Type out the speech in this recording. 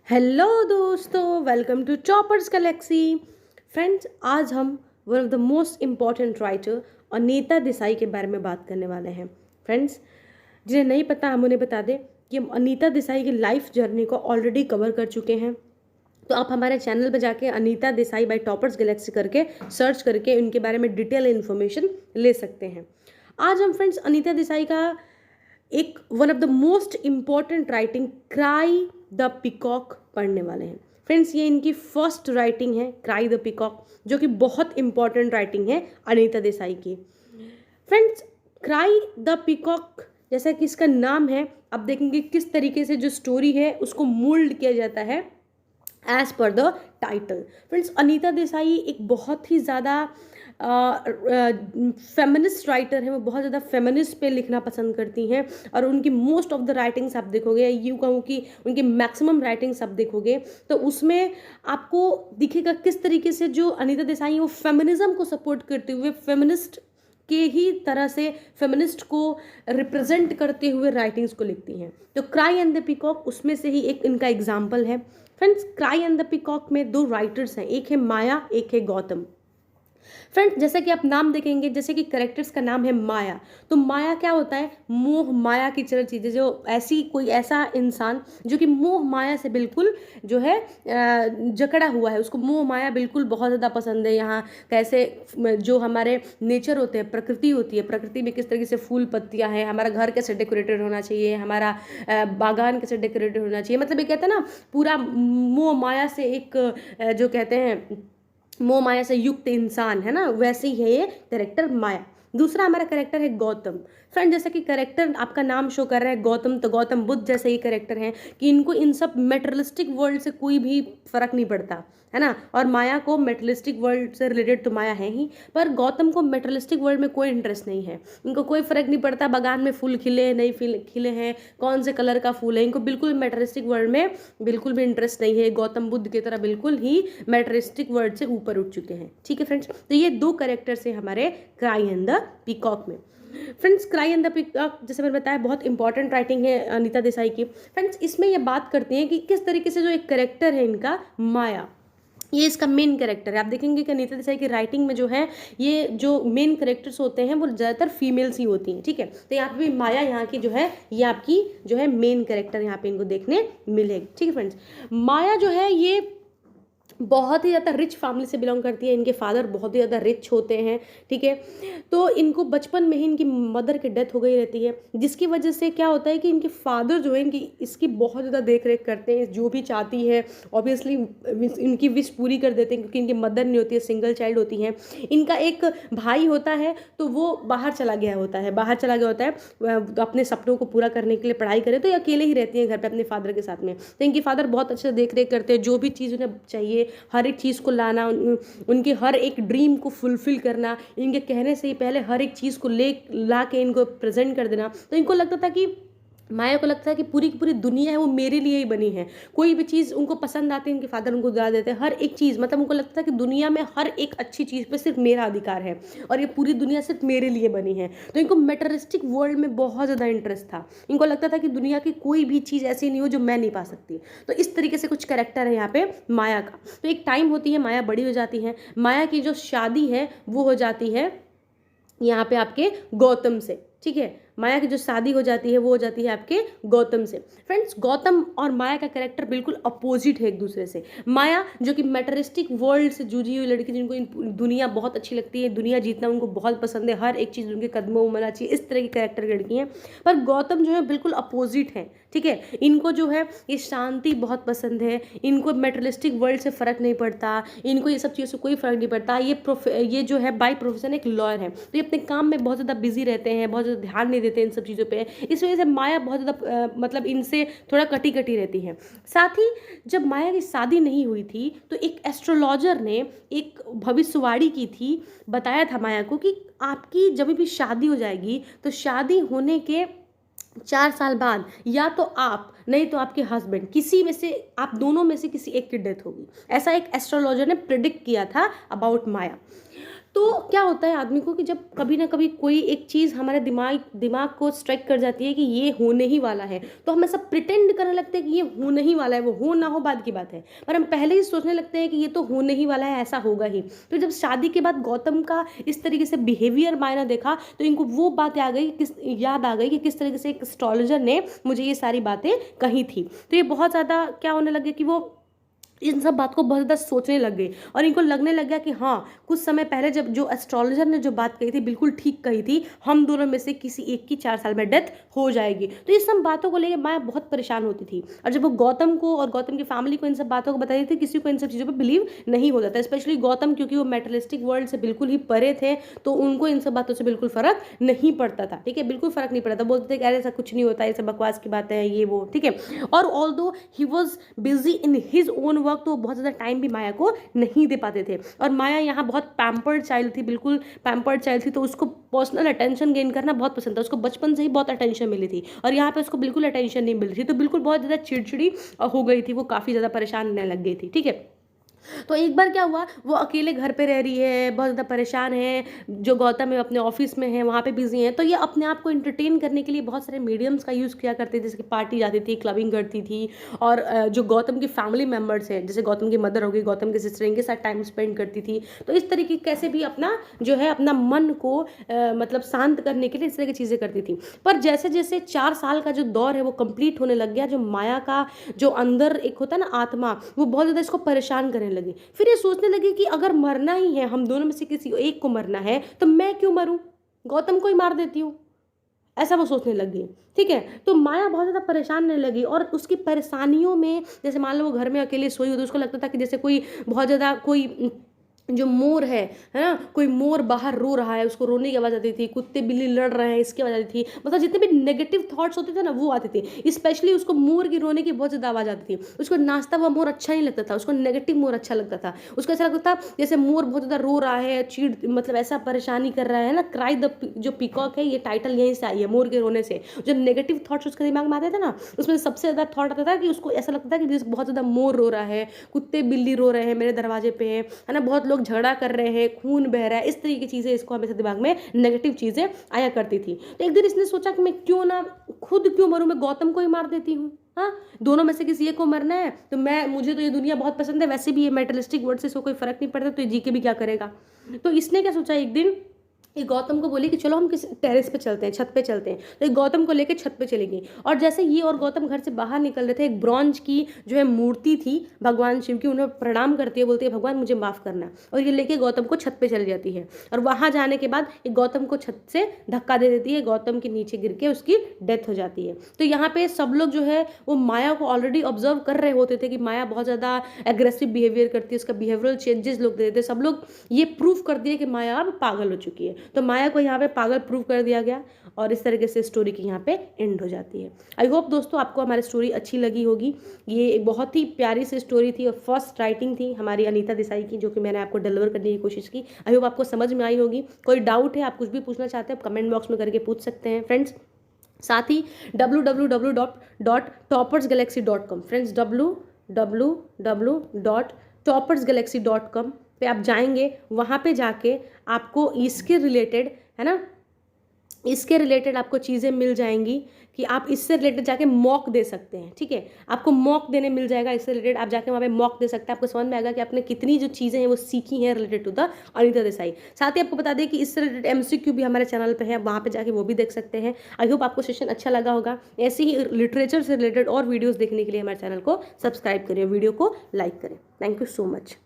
Hello दोस्तों, welcome to Toppers Galaxy. Friends, आज हम one of the most important writer Anita Desai के बारे में बात करने वाले हैं। फ्रेंड्स, जिन्हें नहीं पता हम उन्हें बता दें कि हम अनीता देसाई की लाइफ जर्नी को ऑलरेडी कवर कर चुके हैं। तो आप हमारे चैनल पर जाके Anita Desai by Toppers Galaxy करके सर्च करके उनके बारे में डिटेल इन्फॉर्मेशन ले सकते हैं। आज हम फ्रेंड्स अनीता देसाई का एक one of the most important writing cry the peacock पढ़ने वाले हैं। फ्रेंड्स, ये इनकी फर्स्ट राइटिंग है क्राई द पिकॉक, जो कि बहुत इंपॉर्टेंट राइटिंग है अनीता देसाई की। फ्रेंड्स, क्राई द पिकॉक जैसा कि इसका नाम है, अब देखेंगे किस तरीके से जो स्टोरी है उसको मोल्ड किया जाता है as per the title. Friends, Anita Desai एक बहुत ही ज़्यादा फेमिनिस्ट राइटर है। वो बहुत ज़्यादा फेमिनिस्ट पे लिखना पसंद करती हैं और उनकी मोस्ट ऑफ द राइटिंग्स आप देखोगे, यूँ कहूँ कि उनकी मैक्सिमम राइटिंग्स आप देखोगे तो उसमें आपको दिखेगा किस तरीके से जो अनीता देसाई है वो फेमिनिज्म को सपोर्ट करते हुए फेमिनिस्ट के ही तरह से फेमिनिस्ट को रिप्रेजेंट करते हुए राइटिंग्स को लिखती हैं। तो क्राई एंड द पीकॉक उसमें से ही एक इनका एग्जाम्पल है। Friends, cry and the peacock में दो राइटर्स हैं, एक है माया, एक है गौतम। फ्रेंड्स, जैसे कि आप नाम देखेंगे, जैसे कि करेक्टर्स का नाम है माया, तो माया क्या होता है? मोह माया की चल चीज़ें, जो ऐसी कोई ऐसा इंसान जो कि मोह माया से बिल्कुल जो है जकड़ा हुआ है, उसको मोह माया बिल्कुल बहुत ज़्यादा पसंद है। यहाँ कैसे जो हमारे नेचर होते हैं, प्रकृति होती है, प्रकृति में किस तरीके से फूल पत्तियाँ हैं, हमारा घर कैसे डेकोरेटेड होना चाहिए, हमारा बागान कैसे डेकोरेटेड होना चाहिए, मतलब ये कहते हैं ना पूरा मोह माया से एक जो कहते हैं मोह माया से युक्त इंसान है ना, वैसे ही है ये कैरेक्टर माया। दूसरा हमारा कैरेक्टर है गौतम। फ्रेंड, जैसे कि कैरेक्टर आपका नाम शो कर रहा है गौतम, तो गौतम बुद्ध जैसे ही कैरेक्टर हैं कि इनको इन सब मेटेरियलिस्टिक वर्ल्ड से कोई भी फर्क नहीं पड़ता है ना। और माया को मेटेरियलिस्टिक वर्ल्ड से रिलेटेड तो माया है ही, पर गौतम को मेटेरियलिस्टिक वर्ल्ड में कोई इंटरेस्ट नहीं है। इनको कोई फर्क नहीं पड़ता बागान में फूल खिले नहीं खिले हैं, कौन से कलर का फूल है, इनको बिल्कुल मेटेरियलिस्टिक वर्ल्ड में बिल्कुल भी इंटरेस्ट नहीं है। गौतम बुद्ध की तरह बिल्कुल ही मेटेरियलिस्टिक वर्ल्ड से ऊपर उठ चुके हैं। ठीक है फ्रेंड्स, तो ये दो कैरेक्टर्स हैं हमारे क्राई एंड द पीकॉक में। Friends, cry and the peacock जैसे मैंने बताया बहुत इंपॉर्टेंट राइटिंग है अनीता देसाई की। फ्रेंड्स, इसमें ये बात करते हैं कि किस तरीके से जो एक कैरेक्टर है इनका माया, ये इसका मेन कैरेक्टर है। आप देखेंगे कि अनीता देसाई की राइटिंग में जो है ये जो मेन कैरेक्टर्स होते हैं वो ज़्यादातर फीमेल्स ही होती हैं। ठीक है, तो यहाँ पे भी माया यहाँ की जो है ये आपकी जो है मेन कैरेक्टर यहाँ पे इनको देखने मिलेगी। ठीक है फ्रेंड्स, माया जो है ये बहुत ही ज़्यादा रिच फैमिली से बिलोंग करती है। इनके फादर बहुत ही ज़्यादा रिच होते हैं। ठीक है, तो इनको बचपन में ही इनकी मदर की डेथ हो गई रहती है, जिसकी वजह से क्या होता है कि इनके फादर जो है इनकी इसकी बहुत ज़्यादा देख रेख करते हैं। जो भी चाहती है ऑब्वियसली इनकी विश पूरी कर देते हैं, क्योंकि इनकी मदर नहीं होती है, सिंगल चाइल्ड होती हैं। इनका एक भाई होता है तो वो बाहर चला गया होता है तो अपने सपनों को पूरा करने के लिए पढ़ाई करे, तो ये अकेले ही रहती हैं घर पर अपने फादर के साथ में। तो इनके फादर बहुत अच्छे से देख रेख करते हैं, जो भी चीज़ उन्हें चाहिए हर एक चीज़ को लाना, उनके हर एक ड्रीम को फुलफिल करना, इनके कहने से ही पहले हर एक चीज़ को ला के इनको प्रेजेंट कर देना। तो इनको लगता था कि माया को लगता है कि पूरी की पूरी दुनिया है वो मेरे लिए ही बनी है। कोई भी चीज़ उनको पसंद आती है, इनके फादर उनको दिला देते हैं हर एक चीज़, मतलब उनको लगता है कि दुनिया में हर एक अच्छी चीज़ पे सिर्फ मेरा अधिकार है और ये पूरी दुनिया सिर्फ मेरे लिए बनी है। तो इनको मेटेरियलिस्टिक वर्ल्ड में बहुत ज़्यादा इंटरेस्ट था। इनको लगता था कि दुनिया की कोई भी चीज़ ऐसी नहीं हो जो मैं नहीं पा सकती। तो इस तरीके से कुछ कैरेक्टर है यहाँ पे माया का। तो एक टाइम होती है, माया बड़ी हो जाती है, माया की जो शादी है वो हो जाती है यहाँ पे आपके गौतम से। ठीक है, माया की जो शादी हो जाती है वो हो जाती है आपके गौतम से। फ्रेंड्स, गौतम और माया का कैरेक्टर बिल्कुल अपोजिट है एक दूसरे से। माया जो कि मैटरिस्टिक वर्ल्ड से जुड़ी हुई लड़की, जिनको दुनिया बहुत अच्छी लगती है, दुनिया जीतना उनको बहुत पसंद है, हर एक चीज़ उनके कदमों में मिलना चाहिए, इस तरह की कैरेक्टर की लड़की हैं। पर गौतम जो है बिल्कुल अपोजिट है। ठीक है, इनको जो है ये शांति बहुत पसंद है, इनको मेटेरियलिस्टिक वर्ल्ड से फ़र्क नहीं पड़ता, इनको ये सब चीज़ों से कोई फ़र्क नहीं पड़ता। ये जो है बाय प्रोफेशन एक लॉयर है, तो ये अपने काम में बहुत ज़्यादा बिजी रहते हैं, बहुत ज़्यादा ध्यान नहीं देते इन सब चीज़ों पे। इस वजह से माया बहुत ज़्यादा मतलब इनसे थोड़ा कटी कटी रहती है। साथ ही जब माया की शादी नहीं हुई थी तो एक एस्ट्रोलॉजर ने एक भविष्यवाणी की थी, बताया था माया को कि आपकी जब भी शादी हो जाएगी तो शादी होने के 4 साल बाद या तो आप नहीं तो आपके हस्बैंड, किसी में से आप दोनों में से किसी एक की डेथ होगी। ऐसा एक एस्ट्रोलॉजर ने प्रिडिक्ट किया था अबाउट माया। तो क्या होता है आदमी को कि जब कभी ना कभी कोई एक चीज़ हमारे दिमाग को स्ट्राइक कर जाती है कि ये होने ही वाला है, तो हम ऐसा प्रिटेंड करने लगते हैं कि ये होने ही वाला है, वो हो ना हो बाद की बात है, पर हम पहले ही सोचने लगते हैं कि ये तो होने ही वाला है, ऐसा होगा ही। तो जब शादी के बाद गौतम का इस तरीके से बिहेवियर मायना देखा तो इनको वो बात याद आ गई कि किस तरीके से एक एस्ट्रोलॉजर ने मुझे ये सारी बातें कही थी। तो ये बहुत ज़्यादा क्या होने लगे कि वो इन सब बात को बहुत ज़्यादा सोचने लग गए और इनको लगने लग गया कि हाँ, कुछ समय पहले जब जो एस्ट्रोलॉजर ने जो बात कही थी बिल्कुल ठीक कही थी, हम दोनों में से किसी एक की 4 साल में डेथ हो जाएगी। तो इस सब बातों को लेकर माया बहुत परेशान होती थी और जब वो गौतम को और गौतम की फैमिली को इन सब बातों को बताती थी, किसी को इन सब चीज़ों पर बिलीव नहीं होता था, स्पेशली गौतम, क्योंकि वो मेटलिस्टिक वर्ल्ड से बिल्कुल ही परे थे, तो उनको इन सब बातों से बिल्कुल फ़र्क नहीं पड़ता था। ठीक है, बिल्कुल फ़र्क नहीं पड़ता, बोलते थे कि अरे ऐसा कुछ नहीं होता, ये सब बकवास की बातें हैं, ये वो। ठीक है, और although he was busy in his own work, तो बहुत ज़्यादा टाइम भी माया को नहीं दे पाते थे। और माया यहाँ बहुत पैम्पर्ड चाइल्ड थी, बिल्कुल पैम्पर्ड चाइल्ड थी, तो उसको पर्सनल अटेंशन गेन करना बहुत पसंद था, उसको बचपन से ही बहुत अटेंशन मिली थी और यहाँ पे उसको बिल्कुल अटेंशन नहीं मिल रही थी, तो बिल्कुल बहुत ज़्यादा चिड़चिड़ी हो गई थी, वो काफ़ी ज़्यादा परेशान होने लग गई थी। ठीक है, तो एक बार क्या हुआ, वो अकेले घर पे रह रही है, बहुत ज़्यादा परेशान है, जो गौतम है अपने ऑफिस में है, वहाँ पे बिजी है, तो ये अपने आप को एंटरटेन करने के लिए बहुत सारे मीडियम्स का यूज़ किया करती थी, जैसे कि पार्टी जाती थी, क्लबिंग करती थी, और जो गौतम की फैमिली मेम्बर्स हैं, जैसे गौतम की मदर हो गई, गौतम के सिस्टर, इनके साथ टाइम स्पेंड करती थी। तो इस तरीके कैसे भी अपना जो है अपना मन को मतलब शांत करने के लिए इस तरह की चीज़ें करती थी। पर जैसे जैसे 4 साल का जो दौर है वो कंप्लीट होने लग गया, जो माया का जो अंदर एक होता है ना आत्मा, वो बहुत ज़्यादा इसको परेशान करने लगी। फिर ये सोचने लगी कि अगर मरना ही है, हम दोनों में से किसी एक को मरना है, तो मैं क्यों मरूं, गौतम को ही मार देती हूँ, ऐसा वो सोचने लग गई। ठीक है, तो माया बहुत ज़्यादा परेशान होने लगी और उसकी परेशानियों में, जैसे मान लो वो घर में अकेले सोई हो तो उसको लगता था कि जैसे कोई बहुत ज़्यादा कोई जो मोर है ना, कोई मोर बाहर रो रहा है, उसको रोने की आवाज़ आती थी, कुत्ते बिल्ली लड़ रहे हैं इसकी आवाज़ आती थी, मतलब जितने भी नेगेटिव थॉट्स होते थे ना वो आते थे। स्पेशली उसको मोर की रोने की बहुत ज़्यादा आवाज़ आती थी, उसको नाचता हुआ मोर अच्छा नहीं लगता था, उसको नेगेटिव मोर अच्छा लगता था, उसको ऐसा लगता था जैसे मोर बहुत ज़्यादा रो रहा है, चीड़ मतलब ऐसा परेशानी कर रहा है ना। क्राई द जो पीकॉक है, ये टाइटल यहीं से आई है, मोर के रोने से। जो नेगेटिव थॉट्स उसके दिमाग में आते थे ना, उसमें सबसे ज़्यादा थॉट आता था कि उसको ऐसा लगता था कि बहुत ज़्यादा मोर रो रहा है, कुत्ते बिल्ली रो रहे हैं मेरे दरवाजे पे है ना, बहुत लोग झगड़ा कर रहे हैं, खून बह रहा है, इस तरीके की चीजें इसको हमेशा दिमाग में नेगेटिव चीजें आया करती थी। तो एक दिन इसने सोचा कि मैं क्यों ना खुद क्यों मरूं, मैं गौतम को ही मार देती हूँ। हाँ, दोनों में से किसी एक को मरना है, तो मुझे तो ये दुनिया बहुत पसंद है, वैसे भी ये मेटलिस्टिक वर्ड से इसको कोई फर्क नहीं पड़ता, तो ये जी के भी क्या करेगा। तो इसने क्या सोचा, एक दिन ये गौतम को बोली कि चलो हम किसी टेरेस पे चलते हैं, छत पे चलते हैं। तो ये गौतम को लेकर छत पे चली गई और जैसे ये और गौतम घर से बाहर निकल रहे थे, एक ब्रॉन्ज की जो है मूर्ति थी भगवान शिव की, उन्हें प्रणाम करती है, बोलती है भगवान मुझे माफ़ करना, और ये लेके गौतम को छत पे चली जाती है। और वहाँ जाने के बाद ये गौतम को छत से धक्का दे देती है, गौतम के नीचे गिर के उसकी डेथ हो जाती है। तो यहाँ पे सब लोग जो है वो माया को ऑलरेडी ऑब्जर्व कर रहे होते थे कि माया बहुत ज़्यादा एग्रेसिव बिहेवियर करती है, उसका बिहेवियरल चेंजेस लोग देते थे। सब लोग ये प्रूव कर दिए कि माया अब पागल हो चुकी है, तो माया को यहाँ पे पागल प्रूव कर दिया गया और इस तरीके से स्टोरी की यहाँ पे एंड हो जाती है। आई होप दोस्तों आपको हमारी स्टोरी अच्छी लगी होगी। ये एक बहुत ही प्यारी सी स्टोरी थी और फर्स्ट राइटिंग थी हमारी अनीता देसाई की, जो कि मैंने आपको डिलीवर करने की कोशिश की। आई होप आपको समझ में आई होगी। कोई डाउट है, आप कुछ भी पूछना चाहते हैं, आप कमेंट बॉक्स में करके पूछ सकते हैं फ्रेंड्स। साथ ही www.toppersgalaxy.com फ्रेंड्स, www.toppersgalaxy.com पे आप जाएंगे, वहाँ पे जाके आपको इसके रिलेटेड है ना, इसके रिलेटेड आपको चीज़ें मिल जाएंगी कि आप इससे रिलेटेड जाके मॉक दे सकते हैं। ठीक है, आपको मॉक देने मिल जाएगा, इससे रिलेटेड आप जाके वहाँ पे मॉक दे सकते हैं। आपको समझ में आएगा कि आपने कितनी जो चीज़ें हैं वो सीखी हैं related to the Anita Desai. साथ ही आपको बता दें कि इससे रिलेटेड MCQ भी हमारे चैनल पे है, वहाँ पे जाके वो भी देख सकते हैं। आई होप आपको सेशन अच्छा लगा होगा। ऐसे ही लिटरेचर से रिलेटेड और वीडियोज़ देखने के लिए हमारे चैनल को सब्सक्राइब करें, वीडियो को लाइक करें। Thank you so much.